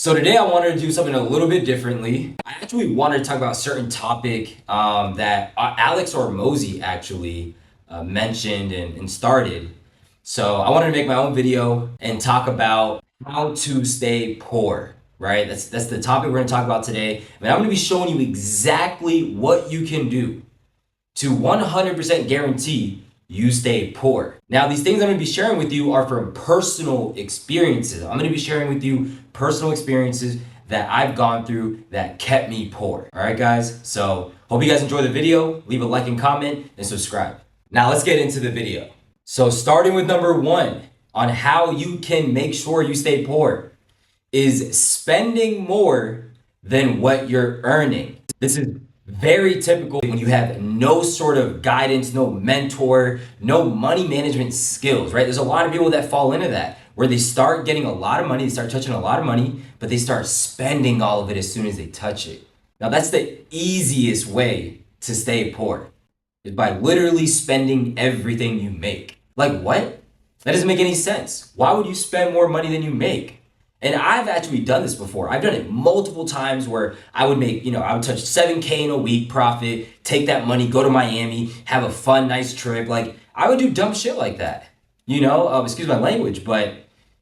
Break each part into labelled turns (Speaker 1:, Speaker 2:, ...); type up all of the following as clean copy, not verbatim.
Speaker 1: So today I wanted to do something a little bit differently. I actually wanted to talk about a certain topic that Alex Hormozi actually mentioned and started. So I wanted to make my own video and talk about how to stay poor, right? That's the topic we're gonna talk about today. And I'm gonna be showing you exactly what you can do to 100% guarantee you stay poor. Now, these things I'm gonna be sharing with you are from personal experiences. I'm gonna be sharing with you personal experiences that I've gone through that kept me poor. All right, guys? So, hope you guys enjoy the video. Leave a like and comment and subscribe. Now, let's get into the video. So, starting with number one on how you can make sure you stay poor is spending more than what you're earning. This is very typical when you have no sort of guidance, no mentor, no money management skills, right? There's a lot of people that fall into that where they start getting a lot of money, they start touching a lot of money, but they start spending all of it as soon as they touch it. Now, that's the easiest way to stay poor is by literally spending everything you make. Like what? That doesn't make any sense. Why would you spend more money than you make? And I've actually done this before. I've done it multiple times where I would make, I would touch 7K in a week profit, take that money, go to Miami, have a fun, nice trip. Like I would do dumb shit like that, excuse my language, but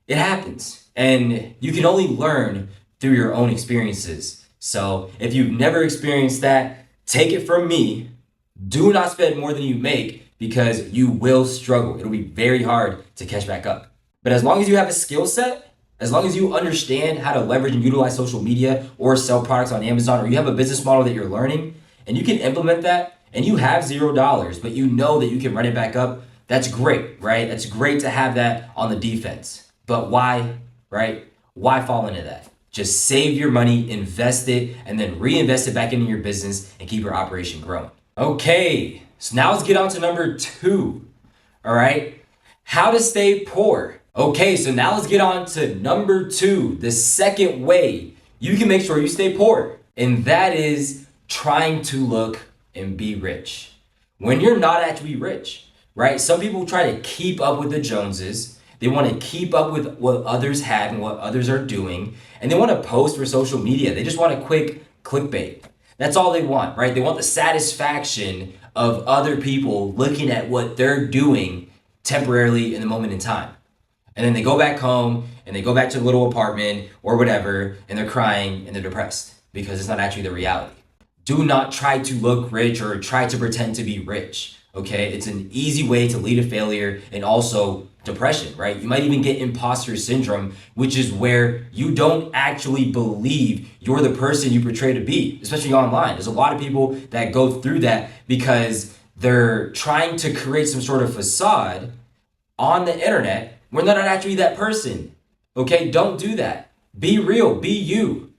Speaker 1: it happens. And you can only learn through your own experiences. So if you've never experienced that, take it from me. Do not spend more than you make because you will struggle. It'll be very hard to catch back up. But as long as you have a skill set, as long as you understand how to leverage and utilize social media or sell products on Amazon, or you have a business model that you're learning and you can implement that and you have $0, but you know that you can run it back up, that's great, right? That's great to have that on the defense. But why, right? Why fall into that? Just save your money, invest it, and then reinvest it back into your business and keep your operation growing. Okay, so now let's get on to number two, all right? How to stay poor. Okay, so now let's get on to number two, the second way you can make sure you stay poor. And that is trying to look and be rich when you're not actually rich, right? Some people try to keep up with the Joneses. They want to keep up with what others have and what others are doing. And they want to post for social media. They just want a quick clickbait. That's all they want, right? They want the satisfaction of other people looking at what they're doing temporarily in the moment in time. And then they go back home and they go back to the little apartment or whatever, and they're crying and they're depressed because it's not actually the reality. Do not try to look rich or try to pretend to be rich, okay? It's an easy way to lead to failure and also depression, right? You might even get imposter syndrome, which is where you don't actually believe you're the person you portray to be, especially online. There's a lot of people that go through that because they're trying to create some sort of facade on the internet when they're not actually that person. Okay, don't do that. Be real, be you.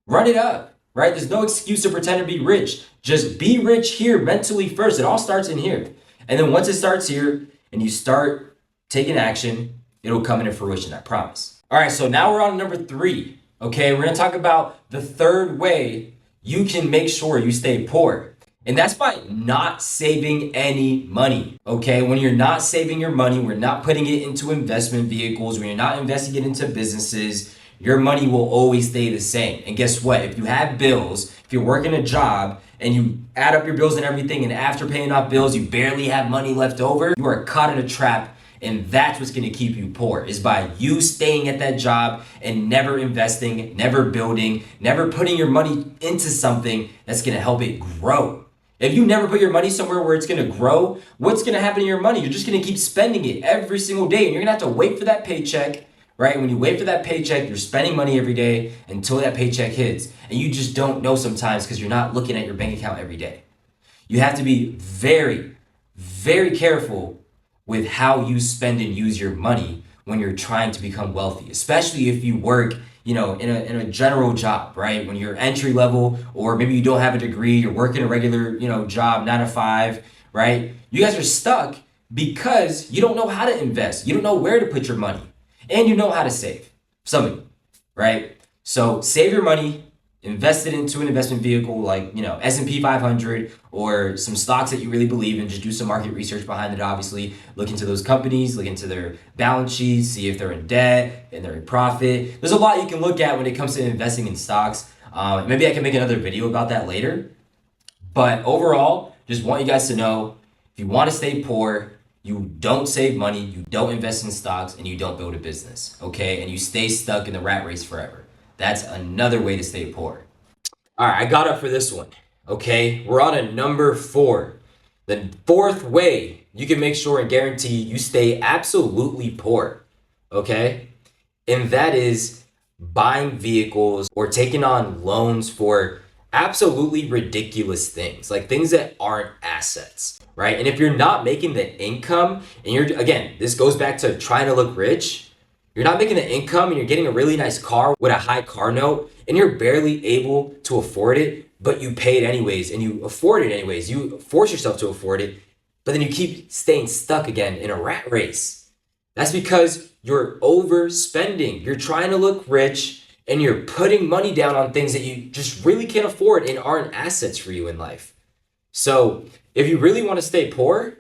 Speaker 1: Run it up, right? There's no excuse to pretend to be rich. Just be rich here mentally first. It all starts in here. And then once it starts here and you start taking action, it'll come into fruition, I promise. All right, so now we're on number three. Okay, we're gonna talk about the third way you can make sure you stay poor. And that's by not saving any money, okay? When you're not saving your money, we're not putting it into investment vehicles, when you're not investing it into businesses, your money will always stay the same. And guess what? If you have bills, if you're working a job and you add up your bills and everything, and after paying off bills, you barely have money left over, you are caught in a trap. And that's what's gonna keep you poor, is by you staying at that job and never investing, never building, never putting your money into something that's gonna help it grow. If you never put your money somewhere where it's gonna grow, what's gonna happen to your money? You're just gonna keep spending it every single day, and you're gonna have to wait for that paycheck, right? When you wait for that paycheck, you're spending money every day until that paycheck hits, and you just don't know sometimes because you're not looking at your bank account every day. You have to be very, very careful with how you spend and use your money when you're trying to become wealthy, especially if you work in a general job, right? When you're entry level, or maybe you don't have a degree, you're working a regular, job, 9 to 5, right? You guys are stuck because you don't know how to invest. You don't know where to put your money, and you know how to save. Some of you, right? So save your money, invest it into an investment vehicle like, S&P 500 or some stocks that you really believe in. Just do some market research behind it, obviously. Look into those companies, look into their balance sheets, see if they're in debt and they're in profit. There's a lot you can look at when it comes to investing in stocks. Maybe I can make another video about that later. But overall, just want you guys to know, if you want to stay poor, you don't save money, you don't invest in stocks, and you don't build a business, okay? And you stay stuck in the rat race forever. That's another way to stay poor. All right, I got up for this one, okay? We're on a number 4. The fourth way you can make sure and guarantee you stay absolutely poor, okay? And that is buying vehicles or taking on loans for absolutely ridiculous things, like things that aren't assets, right? And if you're not making the income, and again, this goes back to trying to look rich, you're not making the income and you're getting a really nice car with a high car note and you're barely able to afford it, but you pay it anyways and you afford it anyways. You force yourself to afford it, but then you keep staying stuck again in a rat race. That's because you're overspending. You're trying to look rich and you're putting money down on things that you just really can't afford and aren't assets for you in life. So if you really want to stay poor,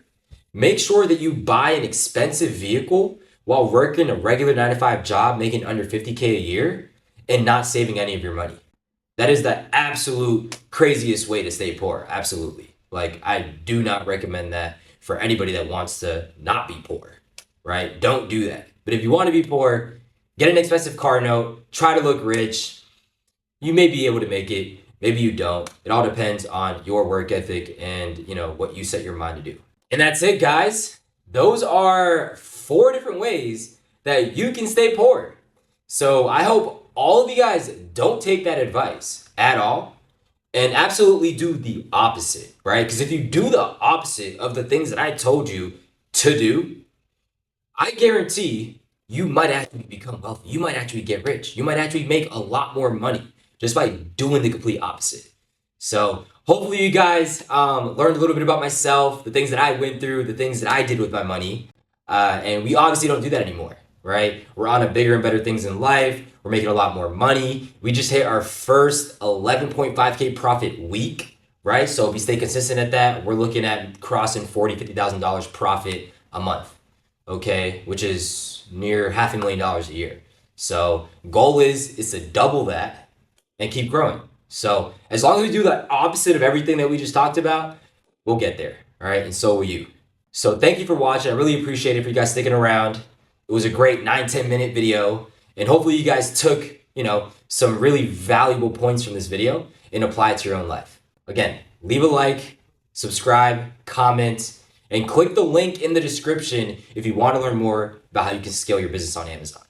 Speaker 1: make sure that you buy an expensive vehicle while working a regular 9-to-5 job, making under $50K a year and not saving any of your money. That is the absolute craziest way to stay poor. Absolutely. Like, I do not recommend that for anybody that wants to not be poor, right? Don't do that. But if you want to be poor, get an expensive car note, try to look rich. You may be able to make it, maybe you don't. It all depends on your work ethic and, what you set your mind to do. And that's it, guys. Those are 4 different ways that you can stay poor. So I hope all of you guys don't take that advice at all and absolutely do the opposite, right? Because if you do the opposite of the things that I told you to do, I guarantee you might actually become wealthy. You might actually get rich. You might actually make a lot more money just by doing the complete opposite. So hopefully you guys learned a little bit about myself, the things that I went through, the things that I did with my money. And we obviously don't do that anymore, right? We're on to bigger and better things in life. We're making a lot more money. We just hit our first 11.5K profit week, right? So if we stay consistent at that, we're looking at crossing $40,000, $50,000 profit a month, okay? Which is near $500,000 a year. So goal is to double that and keep growing. So as long as we do the opposite of everything that we just talked about, we'll get there, all right? And so will you. So thank you for watching. I really appreciate it for you guys sticking around. It was a great 9-10 minute video. And hopefully you guys took, some really valuable points from this video and apply it to your own life. Again, leave a like, subscribe, comment, and click the link in the description if you want to learn more about how you can scale your business on Amazon.